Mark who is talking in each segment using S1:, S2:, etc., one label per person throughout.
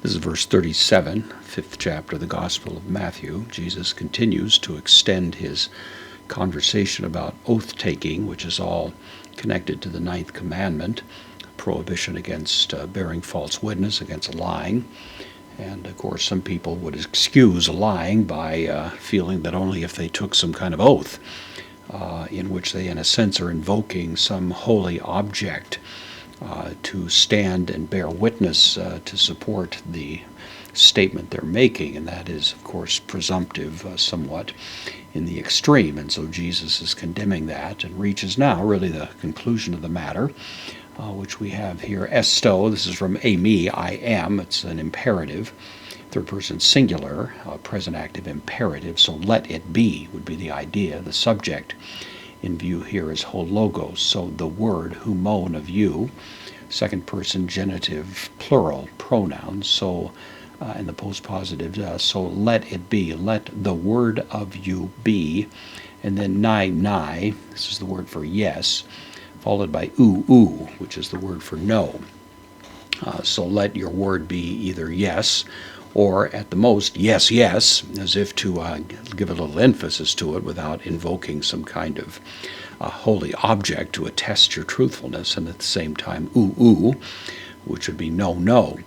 S1: This is verse 37, 5th chapter of the Gospel of Matthew. Jesus continues to extend his conversation about oath-taking, which is all connected to the 9th commandment, prohibition against bearing false witness, against lying. And, of course, some people would excuse lying by feeling that only if they took some kind of oath, in which they, in a sense, are invoking some holy object to stand and bear witness to support the statement they're making, and that is, of course, presumptive somewhat in the extreme. And so Jesus is condemning that and reaches now really the conclusion of the matter, which we have here. Esto, this is from eimi, I am. It's an imperative, third person singular, present active imperative. So let it be would be the idea. The subject in view here is ho logos, so the word humon of you, second person genitive plural pronoun, so in the postpositive, so let it be, let the word of you be, and then nai, this is the word for yes, followed by oo, which is the word for no. So let your word be either yes, or at the most, yes, yes, as if to give a little emphasis to it without invoking some kind of holy object to attest your truthfulness, and at the same time, ooh, which would be no, no.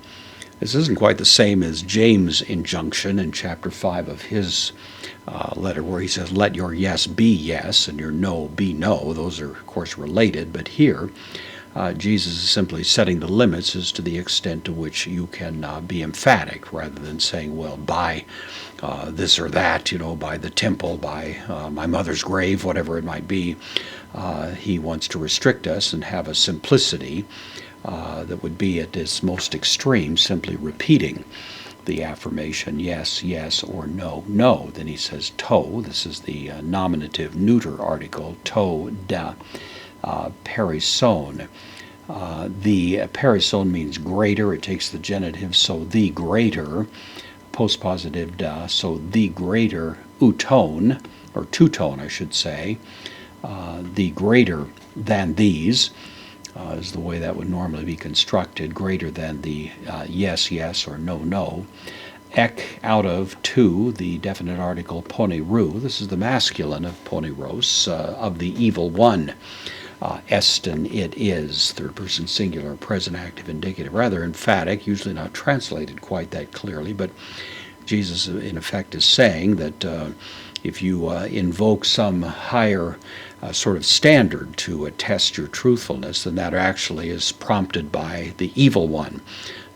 S1: This isn't quite the same as James' injunction in chapter 5 of his letter, where he says, let your yes be yes, and your no be no. Those are, of course, related, but here, Jesus is simply setting the limits as to the extent to which you can be emphatic, rather than saying, well, by this or that, by the temple, by my mother's grave, whatever it might be. He wants to restrict us and have a simplicity that would be at its most extreme, simply repeating the affirmation, yes, yes, or no, no. Then he says to, this is the nominative neuter article, to da. Perison. The perison means greater. It takes the genitive, so the greater, postpositive da, so the greater uton, or two-tone, I should say, the greater than these, is the way that would normally be constructed, greater than the yes, yes, or no, no. Ek, out of, to, the definite article poneru. This is the masculine of poneros, of the evil one. Estin, it is, third person singular, present active indicative, rather emphatic, usually not translated quite that clearly, but Jesus in effect is saying that if you invoke some higher sort of standard to attest your truthfulness, then that actually is prompted by the evil one.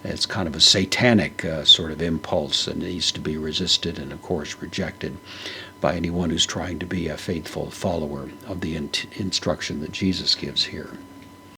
S1: It's kind of a satanic sort of impulse and needs to be resisted and, of course, rejected by anyone who's trying to be a faithful follower of the instruction that Jesus gives here.